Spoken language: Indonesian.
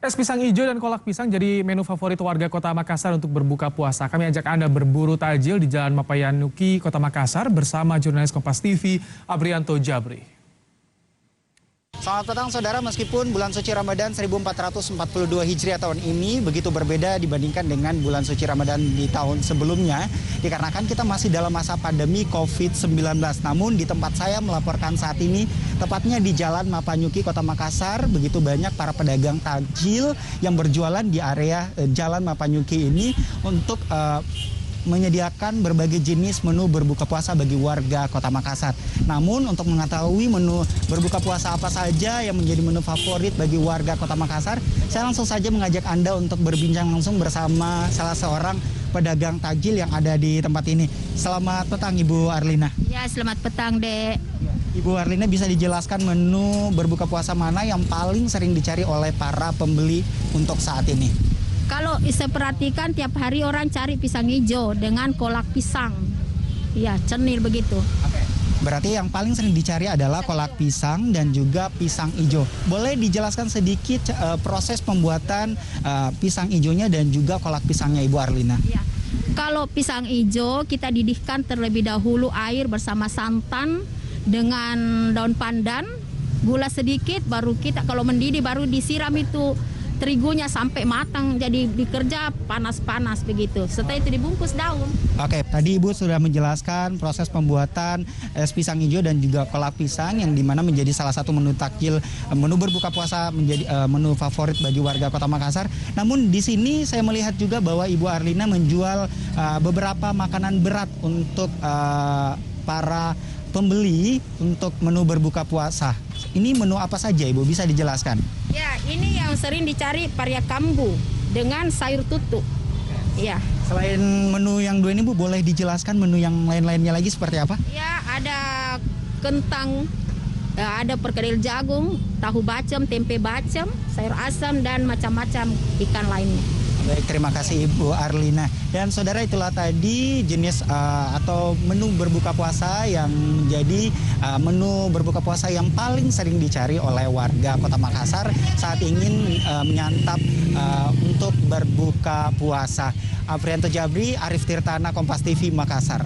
Es pisang hijau dan kolak pisang jadi menu favorit warga Kota Makassar untuk berbuka puasa. Kami ajak Anda berburu takjil di Jalan Mapayanuki, Kota Makassar bersama jurnalis Kompas TV, Abrianto Jabri. Selamat petang saudara, meskipun bulan suci Ramadan 1442 Hijriah tahun ini begitu berbeda dibandingkan dengan bulan suci Ramadan di tahun sebelumnya, dikarenakan kita masih dalam masa pandemi COVID-19. Namun di tempat saya melaporkan saat ini, tepatnya di Jalan Mapayanuki, Kota Makassar, begitu banyak para pedagang takjil yang berjualan di area Jalan Mapayanuki ini untuk menyediakan berbagai jenis menu berbuka puasa bagi warga Kota Makassar. Namun untuk mengetahui menu berbuka puasa apa saja yang menjadi menu favorit bagi warga Kota Makassar, saya langsung saja mengajak Anda untuk berbincang langsung bersama salah seorang pedagang takjil yang ada di tempat ini. Selamat petang Ibu Arlina. Ya, selamat petang, Dek. Ibu Arlina, bisa dijelaskan menu berbuka puasa mana yang paling sering dicari oleh para pembeli untuk saat ini? Kalau saya perhatikan tiap hari orang cari pisang hijau dengan kolak pisang. Ya, cenil begitu. Oke. Berarti yang paling sering dicari adalah kolak pisang dan juga pisang hijau. Boleh dijelaskan sedikit proses pembuatan pisang hijaunya dan juga kolak pisangnya Ibu Arlina? Ya. Kalau pisang hijau kita didihkan terlebih dahulu air bersama santan dengan daun pandan, gula sedikit, baru kita kalau mendidih baru disiram itu terigunya sampai matang, jadi dikerja panas-panas begitu. Setelah itu dibungkus daun. Oke, tadi Ibu sudah menjelaskan proses pembuatan es pisang hijau dan juga kolak pisang yang dimana menjadi salah satu menu takjil, menu berbuka puasa menjadi menu favorit bagi warga Kota Makassar. Namun di sini saya melihat juga bahwa Ibu Arlina menjual beberapa makanan berat untuk para pembeli untuk menu berbuka puasa. Ini menu apa saja Ibu, bisa dijelaskan? Ya, ini yang sering dicari paria kambu dengan sayur tutuk. Ya. Selain menu yang dua ini Bu, boleh dijelaskan menu yang lain-lainnya lagi seperti apa? Ya, ada kentang, ada perkedel jagung, tahu bacem, tempe bacem, sayur asam dan macam-macam ikan lainnya. Baik, terima kasih Ibu Arlina. Dan saudara, itulah tadi jenis atau menu berbuka puasa yang menjadi menu berbuka puasa yang paling sering dicari oleh warga Kota Makassar saat ingin menyantap untuk berbuka puasa. Abrianto Jabri, Arif Tirtana, Kompas TV, Makassar.